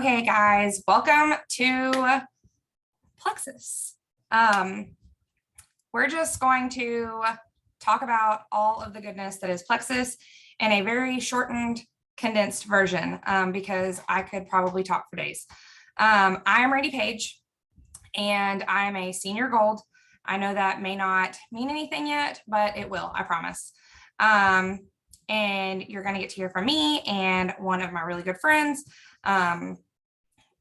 Okay, guys, welcome to Plexus. We're just going to talk about all of the goodness that is Plexus in a very shortened, condensed version because I could probably talk for days. I am Randy Page, and I am a senior gold. I know that may not mean anything yet, but it will, I promise. And you're going to get to hear from me and one of my really good friends.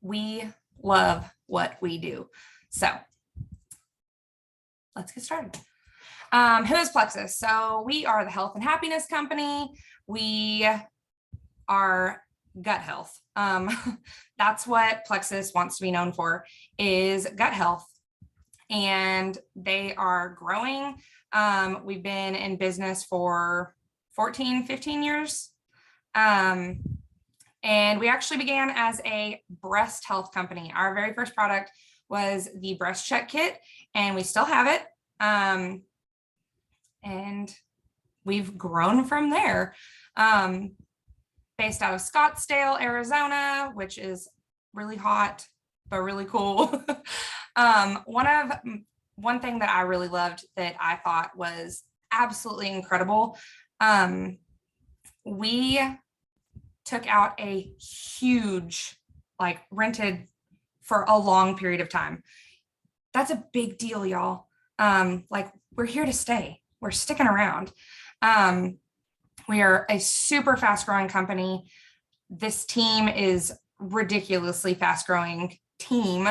We love what we do. So let's get started. Who is Plexus? So we are the health and happiness company. We are gut health. That's what Plexus wants to be known for, is gut health. And they are growing. We've been in business for 14, 15 years. And we actually began as a breast health company. Our very first product was the breast check kit, and we still have it. And we've grown from there. Based out of Scottsdale, Arizona, which is really hot, but really cool. One thing that I really loved that I thought was absolutely incredible. We took out a huge, rented for a long period of time. That's a big deal, y'all. We're here to stay. We're sticking around. We are a super fast growing company. This team is ridiculously fast growing team.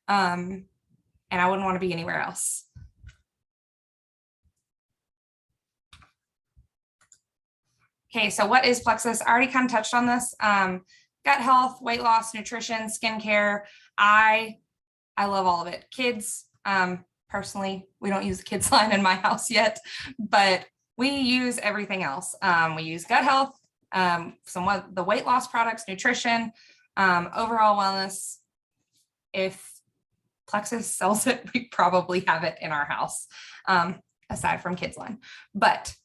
And I wouldn't want to be anywhere else. Okay, so what is Plexus? I already kind of touched on this. Gut health, weight loss, nutrition, skincare. I love all of it. Kids, personally, we don't use the kids line in my house yet, but we use everything else. We use gut health, the weight loss products, nutrition, overall wellness. If Plexus sells it, we probably have it in our house, aside from kids line. But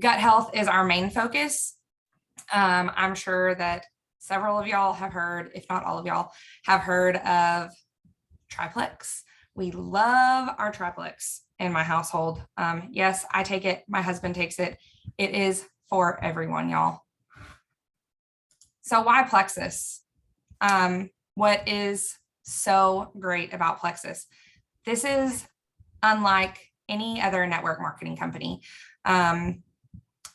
gut health is our main focus. I'm sure that several of y'all have heard, if not all of y'all, have heard of Triplex. We love our Triplex in my household. Yes, I take it. My husband takes it. It is for everyone, y'all. So why Plexus? What is so great about Plexus? This is unlike any other network marketing company.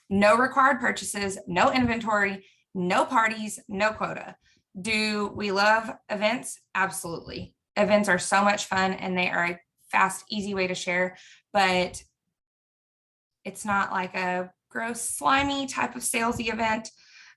No required purchases, no inventory, no parties, no quota. Do we love events? Absolutely. Events are so much fun and they are a fast, easy way to share, but it's not like a gross, slimy type of salesy event.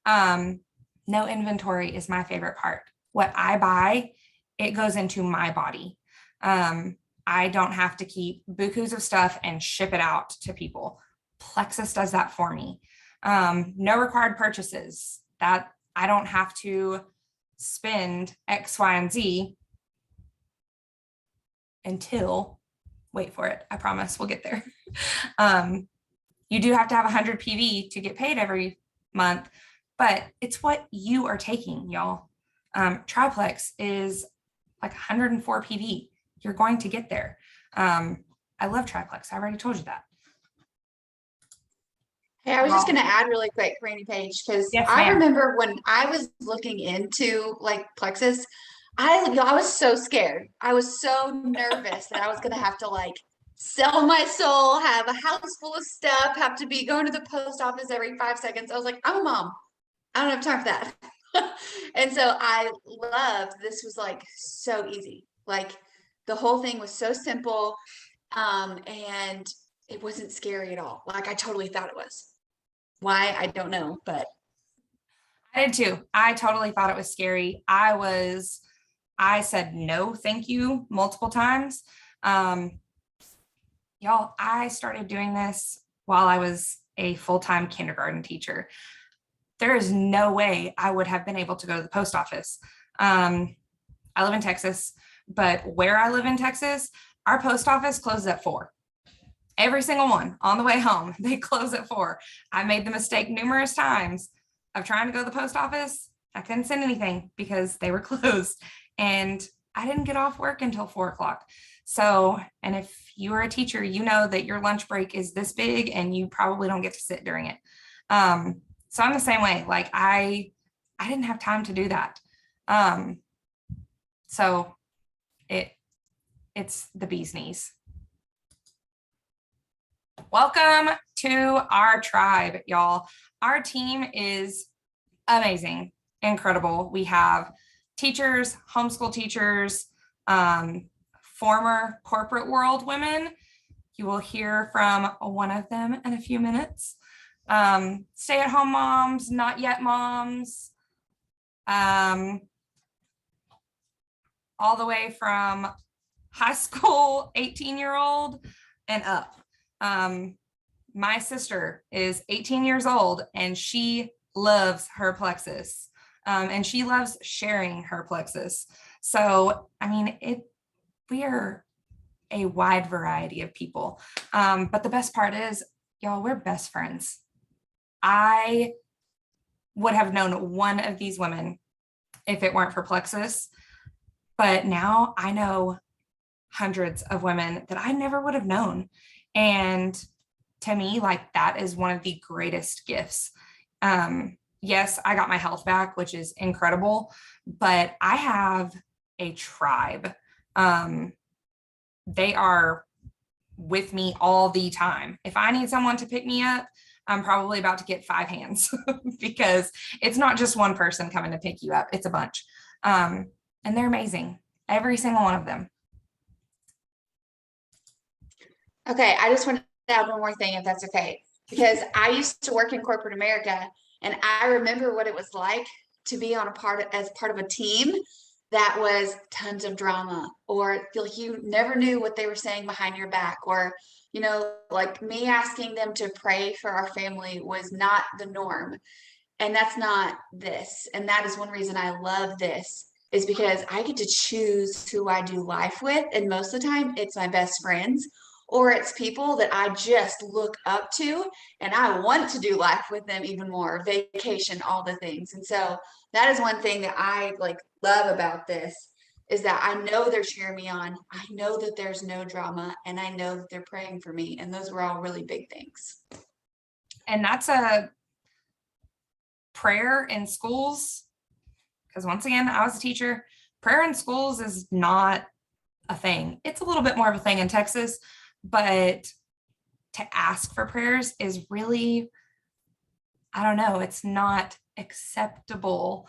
No inventory is my favorite part. What I buy, it goes into my body. I don't have to keep bukus of stuff and ship it out to people. Plexus does that for me. No required purchases. That I don't have to spend X, Y, and Z until, wait for it, I promise we'll get there. You do have to have 100 PV to get paid every month, but it's what you are taking, y'all. Triplex is like 104 PV. You're going to get there. I love Triplex. I already told you that. Hey, I was just going to add really quick, Randy Page, because Yes, I ma'am. remember when I was looking into Plexus, I was so scared. I was so nervous that I was going to have to sell my soul, have a house full of stuff, have to be going to the post office every 5 seconds. I was like, I'm a mom. I don't have time for that. And so I loved this was so easy. The whole thing was so simple. And it wasn't scary at all. I totally thought it was. Why, I don't know, but I did too. I totally thought it was scary. I said no, thank you multiple times. Y'all, I started doing this while I was a full-time kindergarten teacher. There is no way I would have been able to go to the post office. I live in Texas, but where I live in Texas, our post office closes at 4. Every single one on the way home, they close at 4. I made the mistake numerous times of trying to go to the post office I couldn't send anything because they were closed. And I didn't get off work until 4 o'clock. So, and if you are a teacher, you know that your lunch break is this big and you probably don't get to sit during it. So I'm the same way. Like I didn't have time to do that. So it's the bee's knees. Welcome to our tribe, y'all. Our team is amazing, incredible. We have teachers, homeschool teachers, former corporate world women. You will hear from one of them in a few minutes. Stay-at-home moms, not yet moms, all the way from high school 18-year-old and up. My sister is 18 years old and she loves her Plexus, and she loves sharing her Plexus. So, I mean, we are a wide variety of people. But the best part is, y'all, we're best friends. I would have known one of these women if it weren't for Plexus, but now I know hundreds of women that I never would have known. And to me, like, that is one of the greatest gifts. Yes, I got my health back, which is incredible, but I have a tribe. They are with me all the time. If I need someone to pick me up, I'm probably about to get 5 hands because it's not just one person coming to pick you up, it's a bunch. And they're amazing, every single one of them. Okay, I just want to add one more thing, if that's okay, because I used to work in corporate America, and I remember what it was like to be on as part of a team that was tons of drama, or you never knew what they were saying behind your back, or like me asking them to pray for our family was not the norm. And that's not this. And that is one reason I love this, is because I get to choose who I do life with. And most of the time it's my best friends, or it's people that I just look up to and I want to do life with them even more, vacation, all the things. And so that is one thing that I love about this, is that I know they're cheering me on. I know that there's no drama, and I know that they're praying for me. And those were all really big things. And that's a prayer in schools. Because once again, I was a teacher. Prayer in schools is not a thing. It's a little bit more of a thing in Texas, but to ask for prayers is really, I don't know, it's not acceptable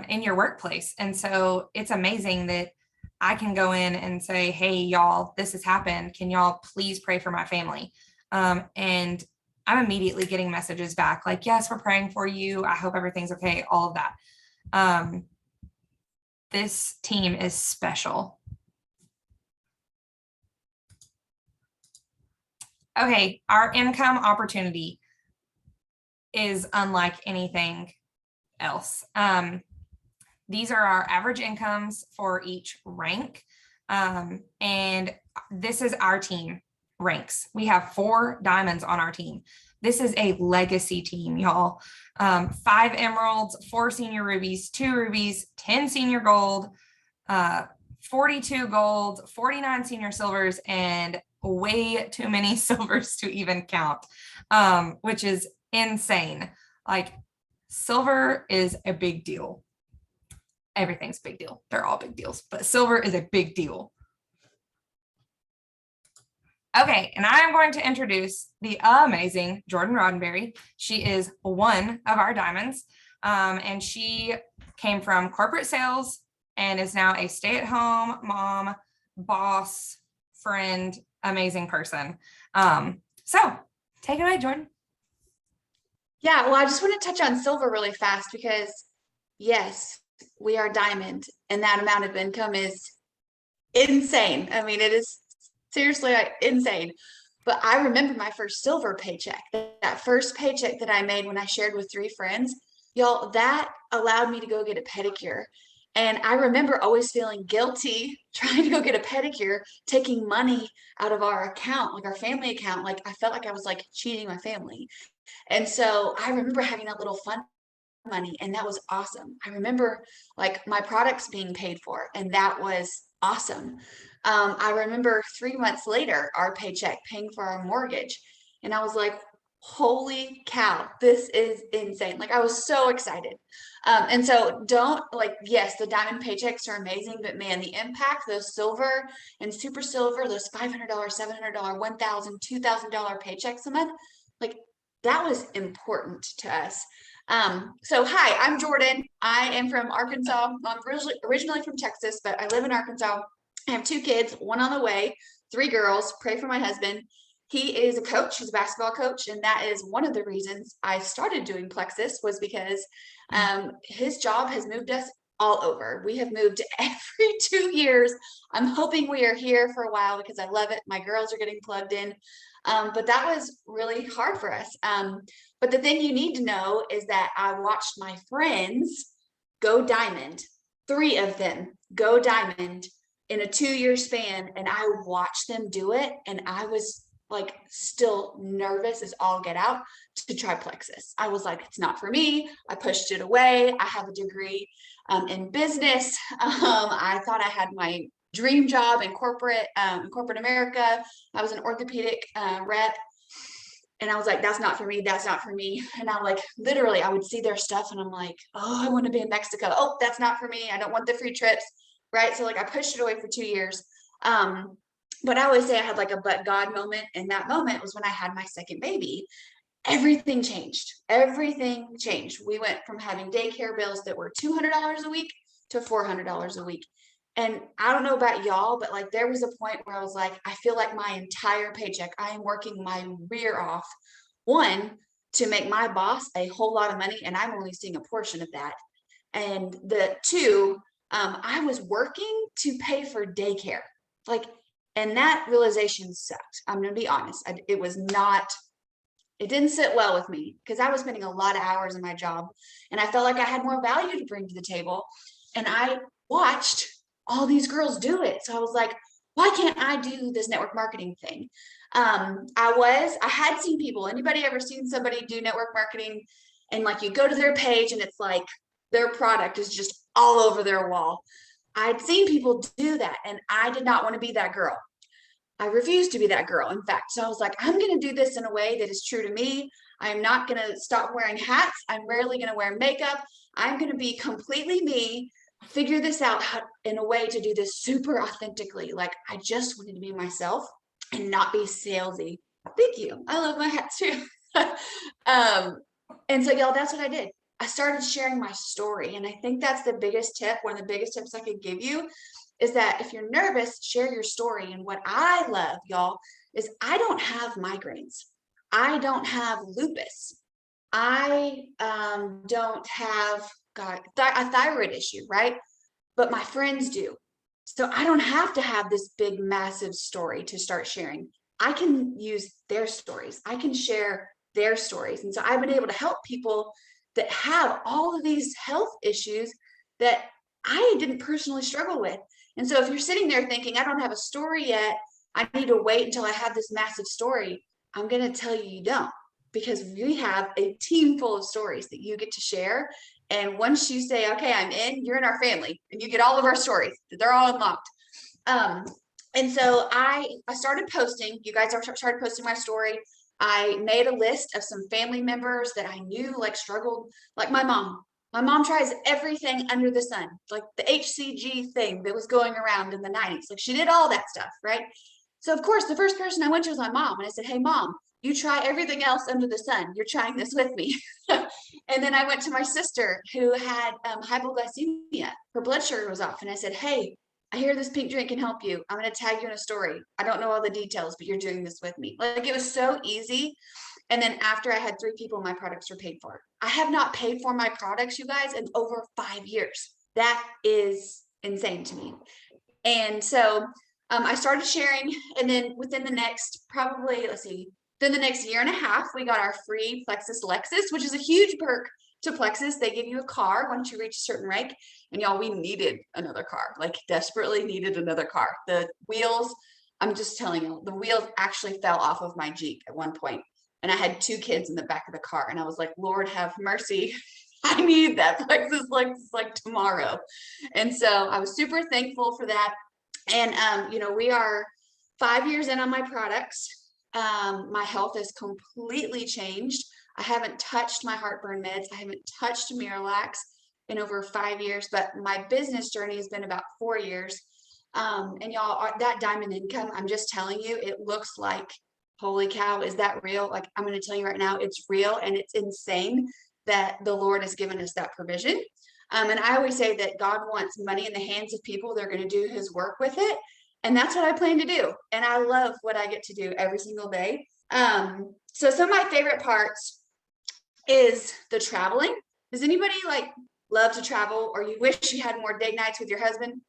in your workplace. And so it's amazing that I can go in and say, hey, y'all, this has happened. Can y'all please pray for my family? And I'm immediately getting messages back like, yes, we're praying for you. I hope everything's okay. All of that. This team is special. Okay, our income opportunity is unlike anything else. These are our average incomes for each rank. And this is our team ranks. We have 4 diamonds on our team. This is a legacy team, y'all. 5 emeralds, 4 senior rubies, 2 rubies, 10 senior gold, 42 gold, 49 senior silvers, and way too many silvers to even count, which is insane. Like, silver is a big deal. Everything's a big deal. They're all big deals, but silver is a big deal. Okay, and I am going to introduce the amazing Jordan Roddenberry. She is one of our diamonds, and she came from corporate sales and is now a stay-at-home mom, boss, friend, amazing person. So take it away, Jordan. Yeah, well, I just want to touch on silver really fast, because yes, we are diamond, and that amount of income is insane. I mean, it is seriously insane. But I remember my first silver paycheck, that first paycheck that I made when I shared with 3 friends, y'all, that allowed me to go get a pedicure. And I remember always feeling guilty trying to go get a pedicure, taking money out of our account, like our family account. Like, I felt like I was like cheating my family. And so I remember having that little fund money, and that was awesome. I remember like my products being paid for, and that was awesome. I remember 3 months later, our paycheck paying for our mortgage, and I was like, holy cow, this is insane. Like I was so excited. And so don't like, yes, the diamond paychecks are amazing, but man, the impact, those silver and super silver, those $500, $700, $1,000, $2,000 paychecks a month, like that was important to us. So hi, I'm Jordan. I am from Arkansas. I'm originally from Texas, but I live in Arkansas. I have 2 kids, one on the way, 3 girls. Pray for my husband. He is a coach. He's a basketball coach, and that is one of the reasons I started doing Plexus was because his job has moved us all over. We have moved every 2 years. I'm hoping we are here for a while because I love it. My girls are getting plugged in. But that was really hard for us. But the thing you need to know is that I watched my friends go diamond, 3 of them go diamond in a 2-year span, and I watched them do it, and I was like still nervous as all get out to try Plexus. I was like, it's not for me. I pushed it away. I have a degree in business. I thought I had my dream job in corporate America. I was an orthopedic rep. And I was like, that's not for me. That's not for me. And I like, literally, I would see their stuff and I'm like, oh, I want to be in Mexico. Oh, that's not for me. I don't want the free trips. Right. So like I pushed it away for 2 years. But I always say I had like a but God moment. And that moment was when I had my second baby. Everything changed. Everything changed. We went from having daycare bills that were $200 a week to $400 a week. And I don't know about y'all, but like there was a point where I was like, I feel like my entire paycheck, I am working my rear off. One, to make my boss a whole lot of money, and I'm only seeing a portion of that. And the two, I was working to pay for daycare. Like, and that realization sucked. I'm going to be honest. It was not, it didn't sit well with me because I was spending a lot of hours in my job and I felt like I had more value to bring to the table. And I watched all these girls do it. So I was like, why can't I do this network marketing thing? I had seen people, anybody ever seen somebody do network marketing and like you go to their page and it's like their product is just all over their wall. I'd seen people do that and I did not want to be that girl. I refused to be that girl, in fact. So I was like, I'm going to do this in a way that is true to me. I'm not going to stop wearing hats. I'm rarely going to wear makeup. I'm going to be completely me, figure this out in a way to do this super authentically. Like I just wanted to be myself and not be salesy. Thank you. I love my hats too. And so y'all, that's what I did. I started sharing my story. And I think that's the biggest tip. One of the biggest tips I could give you is that if you're nervous, share your story. And what I love, y'all, is I don't have migraines. I don't have lupus. I don't have a thyroid issue, right? But my friends do. So I don't have to have this big, massive story to start sharing. I can use their stories. I can share their stories. And so I've been able to help people that have all of these health issues that I didn't personally struggle with. And so if you're sitting there thinking, I don't have a story yet, I need to wait until I have this massive story, I'm going to tell you, you don't, because we have a team full of stories that you get to share. And once you say, okay, I'm in, you're in our family and you get all of our stories. They're all unlocked. And so I started posting, you guys started posting my story. I made a list of some family members that I knew like struggled, like my mom. My mom tries everything under the sun, like the HCG thing that was going around in the 90s. Like she did all that stuff, right? So of course, the first person I went to was my mom. And I said, hey, mom, you try everything else under the sun. You're trying this with me. And then I went to my sister who had hypoglycemia. Her blood sugar was off. And I said, hey, I hear this pink drink can help you. I'm going to tag you in a story. I don't know all the details, but you're doing this with me. Like it was so easy. And then after I had 3 people, my products were paid for. I have not paid for my products, you guys, in over 5 years. That is insane to me. And so I started sharing, and then within the next probably, then the next year and a half, we got our free Plexus Lexus, which is a huge perk to Plexus. They give you a car once you reach a certain rank. And y'all, we needed another car, like desperately needed another car. The wheels, I'm just telling you, the wheels actually fell off of my Jeep at one point. And I had 2 kids in the back of the car. And I was like, Lord, have mercy. I need that Plexus like tomorrow. And so I was super thankful for that. And we are 5 years in on my products. My health has completely changed. I haven't touched my heartburn meds. I haven't touched Miralax in over 5 years, but my business journey has been about 4 years. And y'all, that diamond income, I'm just telling you, it looks like, holy cow, is that real? Like, I'm going to tell you right now, it's real, and it's insane that the Lord has given us that provision. And I always say that God wants money in the hands of people that are going to do his work with it. And that's what I plan to do. And I love what I get to do every single day. So some of my favorite parts is the traveling. Does anybody like love to travel, or you wish you had more date nights with your husband,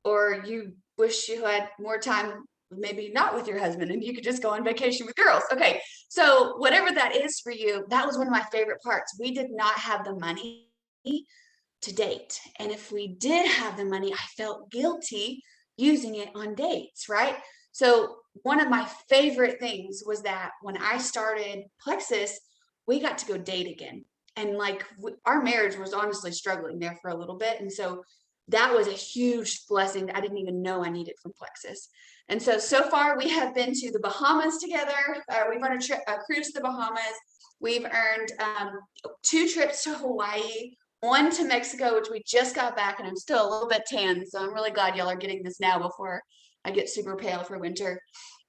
or you wish you had more time, maybe not with your husband, and you could just go on vacation with girls? Okay, so whatever that is for you, that was one of my favorite parts. We did not have the money to date, and if we did have the money, I felt guilty using it on dates, right? So one of my favorite things was that when I started Plexus, we got to go date again. And like our marriage was honestly struggling there for a little bit. And so that was a huge blessing that I didn't even know I needed from Plexus. And so far we have been to the Bahamas together. We've run a cruise to the Bahamas. We've earned 2 trips to Hawaii, 1 to Mexico, which we just got back, and I'm still a little bit tan. So I'm really glad y'all are getting this now before I get super pale for winter.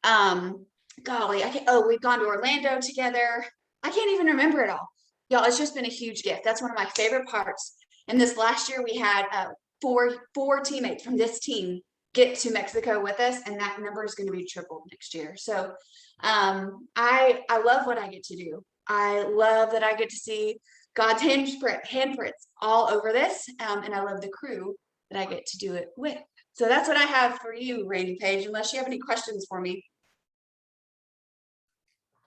Golly, we've gone to Orlando together. I can't even remember it all. Y'all, it's just been a huge gift. That's one of my favorite parts. And this last year we had four teammates from this team get to Mexico with us, and that number is going to be tripled next year. So I love what I get to do. I love that I get to see God's handprints all over this, and I love the crew that I get to do it with. So that's what I have for you, Randy Page, unless you have any questions for me.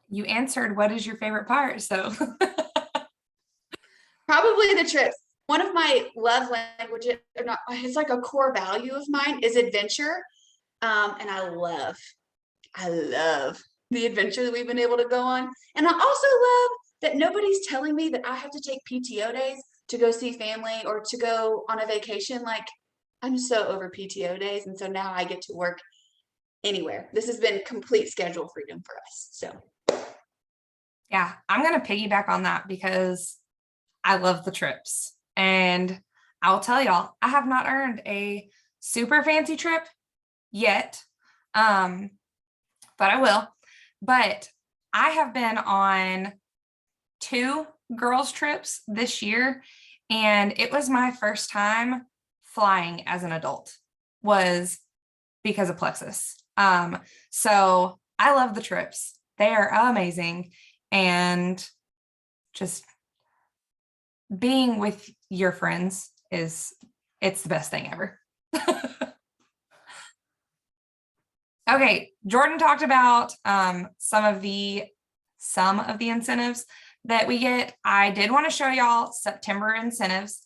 You answered what is your favorite part, so Probably the trips. One of my love languages, or not, it's like a core value of mine, is adventure. And I love the adventure that we've been able to go on. And I also love that nobody's telling me that I have to take PTO days to go see family or to go on a vacation. Like, I'm so over PTO days. And so now I get to work anywhere. This has been complete schedule freedom for us. So yeah, I'm going to piggyback on that because I love the trips. And I'll tell y'all, I have not earned a super fancy trip yet, but I will. But I have been on 2 girls' trips this year, and it was my first time flying as an adult, was because of Plexus. So I love the trips. They are amazing. And just being with your friends it's the best thing ever. Okay, Jordan talked about some of the incentives that we get. I did want to show y'all September incentives.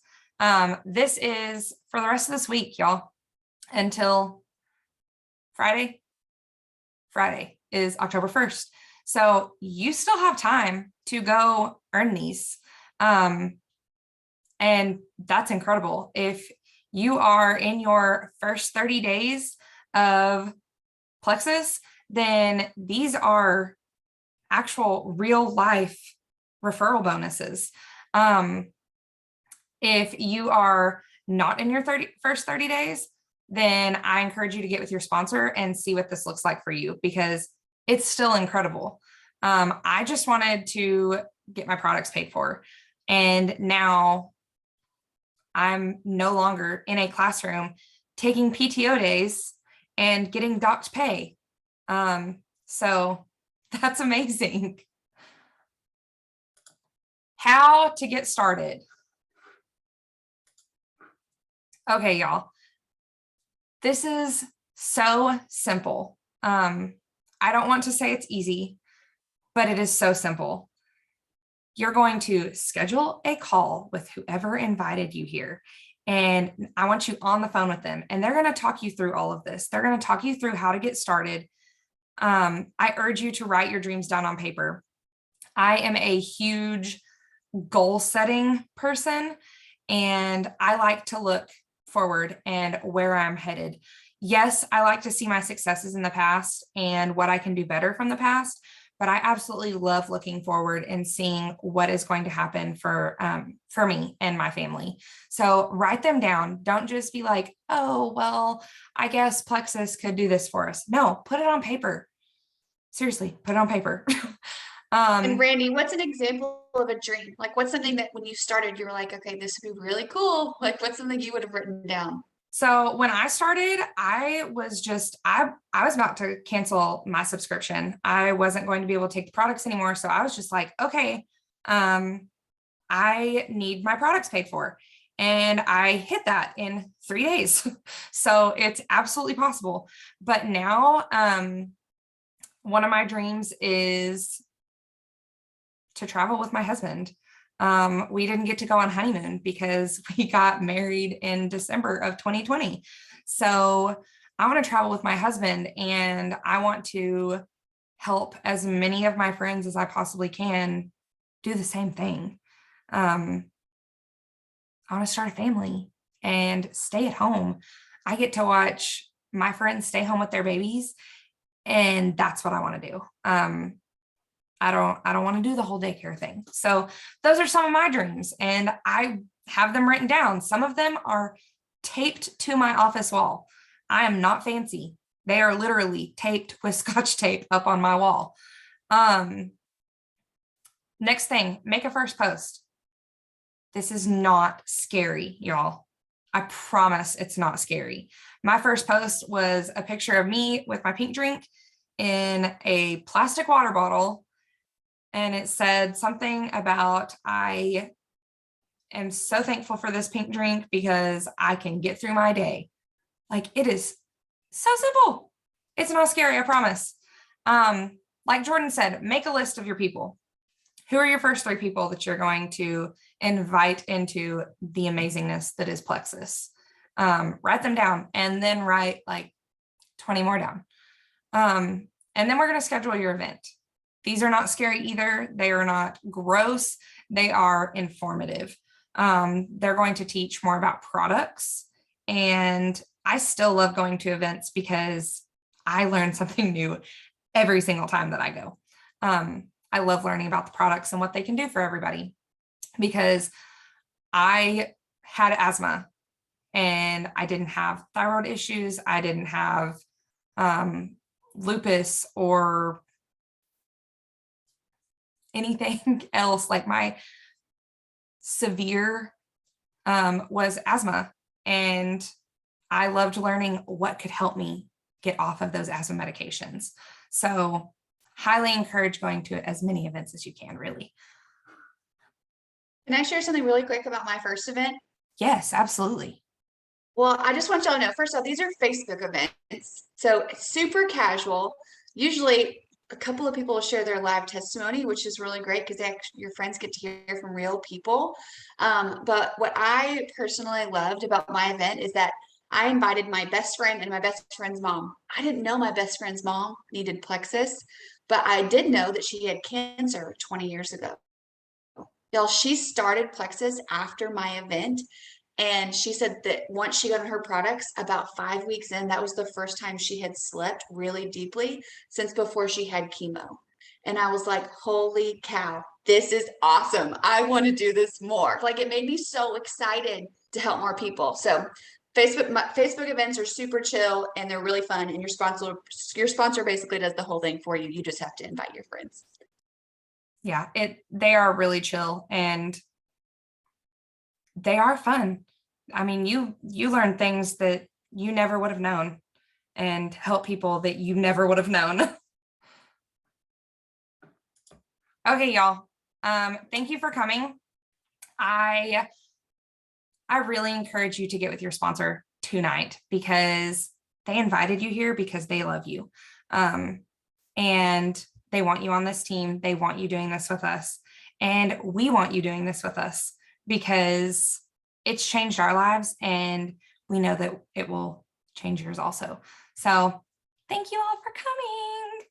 This is for the rest of this week, y'all, until Friday. Friday is October 1st. So you still have time to go earn these. And that's incredible. If you are in your first 30 days of Plexus, then these are actual real life referral bonuses. If you are not in your first 30 days, then I encourage you to get with your sponsor and see what this looks like for you, because it's still incredible. I just wanted to get my products paid for, and now I'm no longer in a classroom taking PTO days and getting docked pay. So that's amazing. How to get started. Okay, y'all. This is so simple. I don't want to say it's easy, but it is so simple. You're going to schedule a call with whoever invited you here. And I want you on the phone with them, and they're going to talk you through all of this. They're going to talk you through how to get started. I urge you to write your dreams down on paper. I am a huge goal setting person, and I like to look forward and where I'm headed. Yes, I like to see my successes in the past and what I can do better from the past, but I absolutely love looking forward and seeing what is going to happen for me and my family. So write them down. Don't just be like, oh, well, I guess Plexus could do this for us. No, put it on paper. Seriously, put it on paper. And um, Randy, what's an example of a dream? Like, what's something that when you started, you were like, okay, this would be really cool. Like, what's something you would have written down? So when I started, I was about to cancel my subscription. I wasn't going to be able to take the products anymore. So I was just like, okay, I need my products paid for. And I hit that in 3 days. So it's absolutely possible. But now, one of my dreams is to travel with my husband. We didn't get to go on honeymoon because we got married in December of 2020. So I want to travel with my husband, and I want to help as many of my friends as I possibly can do the same thing. I want to start a family and stay at home. I get to watch my friends stay home with their babies, and that's what I want to do. I don't want to do the whole daycare thing. So those are some of my dreams, and I have them written down. Some of them are taped to my office wall. I am not fancy. They are literally taped with Scotch tape up on my wall. Um, Next thing, make a first post. This is not scary, y'all. I promise it's not scary. My first post was a picture of me with my pink drink in a plastic water bottle, and it said something about, I am so thankful for this pink drink because I can get through my day. Like, it is so simple. It's not scary, I promise. Like Jordan said, make a list of your people. Who are your first 3 people that you're going to invite into the amazingness that is Plexus? Write them down, and then write like 20 more down. And then we're going to schedule your event. These are not scary either. They are not gross. They are informative. They're going to teach more about products. And I still love going to events because I learn something new every single time that I go. I love learning about the products and what they can do for everybody, because I had asthma and I didn't have thyroid issues. I didn't have lupus or anything else. Like, my severe was asthma, and I loved learning what could help me get off of those asthma medications. So highly encourage going to as many events as you can, really. Can I share something really quick about my first event? Yes, absolutely. Well, I just want y'all to know, first off, these are Facebook events. So it's super casual. Usually a couple of people will share their live testimony, which is really great because your friends get to hear from real people. But what I personally loved about my event is that I invited my best friend and my best friend's mom. I didn't know my best friend's mom needed Plexus, but I did know that she had cancer 20 years ago. Y'all, she started Plexus after my event. And she said that once she got on her products, about 5 weeks in, that was the first time she had slept really deeply since before she had chemo. And I was like, holy cow, this is awesome. I want to do this more. Like, it made me so excited to help more people. So Facebook events are super chill and they're really fun. And your sponsor basically does the whole thing for you. You just have to invite your friends. Yeah, they are really chill, and they are fun. I mean, you learn things that you never would have known and help people that you never would have known. Okay, y'all. Thank you for coming. I really encourage you to get with your sponsor tonight, because they invited you here because they love you. And they want you on this team. They want you doing this with us. And we want you doing this with us because it's changed our lives, and we know that it will change yours also. So thank you all for coming.